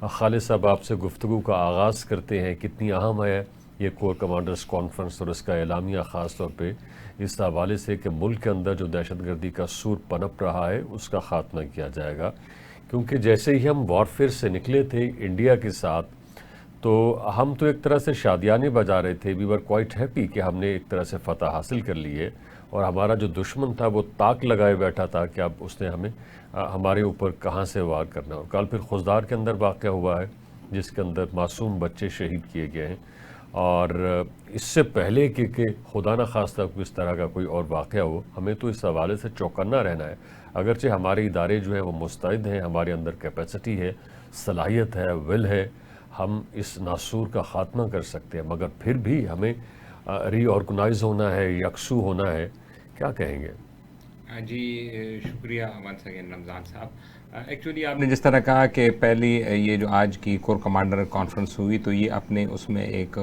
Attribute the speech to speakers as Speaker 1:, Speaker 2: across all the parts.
Speaker 1: خالد صاحب آپ سے گفتگو کا آغاز کرتے ہیں. کتنی اہم ہے یہ کور کمانڈرز کانفرنس اور اس کا اعلامیہ، خاص طور پہ اس حوالے سے کہ ملک کے اندر جو دہشت گردی کا سور پنپ رہا ہے اس کا خاتمہ کیا جائے گا. کیونکہ جیسے ہی ہم وارفیئر سے نکلے تھے انڈیا کے ساتھ، تو ہم تو ایک طرح سے شادیانے بجا رہے تھے. وی ور کوائٹ ہیپی کہ ہم نے ایک طرح سے فتح حاصل کر لی ہے، اور ہمارا جو دشمن تھا وہ تاک لگائے بیٹھا تھا کہ اب اس نے ہمیں ہمارے اوپر کہاں سے وار کرنا. اور کل پھر خزدار کے اندر واقعہ ہوا ہے جس کے اندر معصوم بچے شہید کیے گئے ہیں. اور اس سے پہلے کہ خدا نہ خواستہ کوئی اس طرح کا کوئی اور واقعہ ہو، ہمیں تو اس حوالے سے چوکنا رہنا ہے. اگرچہ ہمارے ادارے جو ہیں وہ مستعد ہیں، ہمارے اندر کیپیسٹی ہے، صلاحیت ہے، ول ہے، ہم اس ناسور کا خاتمہ کر سکتے ہیں، مگر پھر بھی ہمیں ری آرگنائز ہونا ہے، یکسو ہونا ہے. کیا کہیں گے؟
Speaker 2: جی شکریہ ونس اگین رمضان صاحب. ایکچولی آپ نے جس طرح کہا کہ پہلی یہ جو آج کی کور کمانڈر کانفرنس ہوئی، تو یہ اپنے اس میں ایک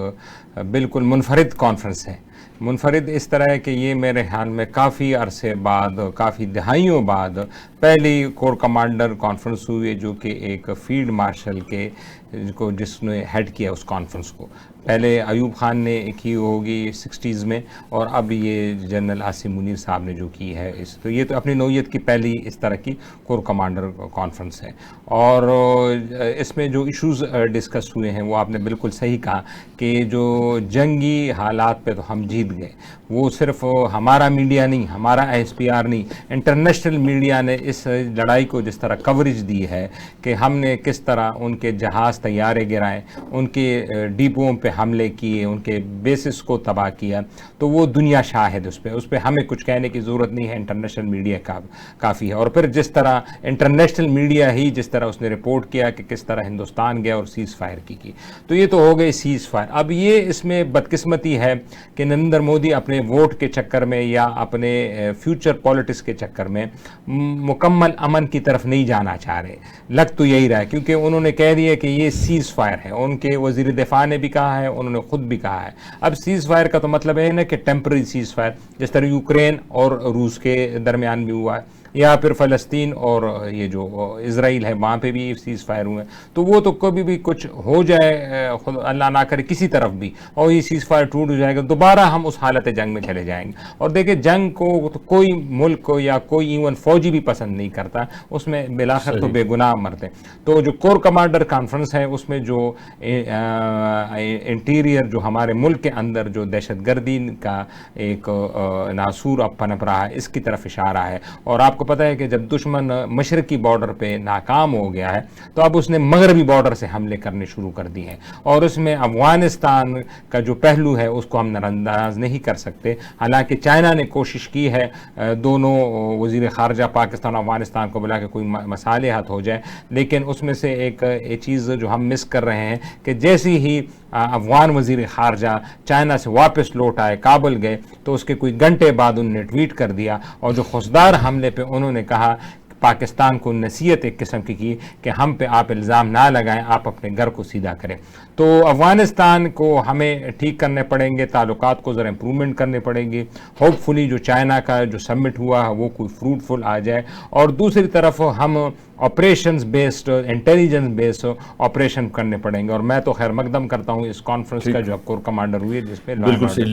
Speaker 2: بالکل منفرد کانفرنس ہے. منفرد اس طرح ہے کہ یہ میرے خیال میں کافی عرصے بعد، کافی دہائیوں بعد پہلی کور کمانڈر کانفرنس ہوئی ہے جو کہ ایک فیلڈ مارشل کے کو جس نے ہیڈ کیا اس کانفرنس کو. پہلے ایوب خان نے کی ہوگی 60s میں، اور اب یہ جنرل عاصم منیر صاحب نے جو کی ہے تو یہ تو اپنی نوعیت کی پہلی اس طرح کی کور کمانڈر کانفرنس ہے. اور اس میں جو ایشوز ڈسکس ہوئے ہیں وہ آپ نے بالکل صحیح کہا کہ جو جنگی حالات پہ تو ہم جیت گئے. وہ صرف ہمارا میڈیا نہیں، ہمارا ISPR نہیں، انٹرنیشنل میڈیا نے اس لڑائی کو جس طرح کوریج دی ہے کہ ہم نے کس طرح ان کے جہاز طیارے گرائے، ان کے ڈیپوؤں پہ حملے کیے، ان کے بیسس کو تباہ کیا، تو وہ دنیا شاہد اس پہ ہمیں کچھ کہنے کی ضرورت نہیں ہے. انٹرنیشنل میڈیا کا کافی ہے. اور پھر جس طرح انٹرنیشنل میڈیا ہی جس طرح اس نے رپورٹ کیا کہ کس طرح ہندوستان گیا اور سیز فائر کی، تو یہ تو ہو گئے سیز فائر. اب یہ اس میں بدقسمتی ہے کہ نریندر مودی اپنے ووٹ کے چکر میں یا اپنے فیوچر پالیٹکس کے چکر میں مکمل امن کی طرف نہیں جانا چاہ رہے. لگ تو یہی رہا ہے کیونکہ انہوں نے کہہ دیا کہ یہ سیز فائر ہے. ان کے وزیر دفاع نے بھی کہا ہے، انہوں نے خود بھی کہا ہے. اب سیز فائر کا تو مطلب ہے نا کہ ٹیمپرری سیز فائر، جس طرح یوکرین اور روس کے درمیان بھی ہوا ہے، یا پھر فلسطین اور یہ جو اسرائیل ہے وہاں پہ بھی سیز فائر ہوئے ہیں. تو وہ تو کبھی بھی کچھ ہو جائے، اللہ نہ کرے کسی طرف بھی، اور یہ سیز فائر ٹوٹ جائے گا، دوبارہ ہم اس حالت جنگ میں چلے جائیں گے. اور دیکھیں جنگ کو تو کوئی ملک کو یا کوئی ایون فوجی بھی پسند نہیں کرتا، اس میں بالآخر تو بے گناہ مرتے. تو جو کور کمانڈر کانفرنس ہے اس میں جو انٹیریئر جو ہمارے ملک کے اندر جو دہشت گردی کا ایک ناسور اب پنپ رہا ہے، اس کی طرف اشارہ ہے. اور آپ کو پتہ ہے کہ جب دشمن مشرقی بارڈر پہ ناکام ہو گیا ہے تو اب اس نے مغربی بارڈر سے حملے کرنے شروع کر دیے ہیں. اور اس میں افغانستان کا جو پہلو ہے اس کو ہم نظر انداز نہیں کر سکتے. حالانکہ چائنا نے کوشش کی ہے دونوں وزیر خارجہ پاکستان اور افغانستان کو بلا کے کوئی مصالحت ہو جائے، لیکن اس میں سے ایک چیز جو ہم مس کر رہے ہیں کہ جیسی ہی افغان وزیر خارجہ چائنا سے واپس لوٹ آئے، کابل گئے، تو اس کے کوئی گھنٹے بعد انہوں نے ٹویٹ کر دیا، اور جو خزدار حملے پہ انہوں نے کہا، پاکستان کو نصیحت ایک قسم کی کہ ہم پہ آپ الزام نہ لگائیں، آپ اپنے گھر کو سیدھا کریں. تو افغانستان کو ہمیں ٹھیک کرنے پڑیں گے، تعلقات کو ذرا امپرومنٹ کرنے پڑیں گے. ہوپ فلی جو چائنا کا جو سمٹ ہوا ہے وہ کوئی فروٹفل آ جائے. اور دوسری طرف ہم operations based, intelligence based operation کرنے پڑیں گے. اور میں تو خیر مقدم کرتا ہوں اس کانفرنس کا جو کور کمانڈر ہوئی ہے جس پہ
Speaker 1: بالکل صحیح.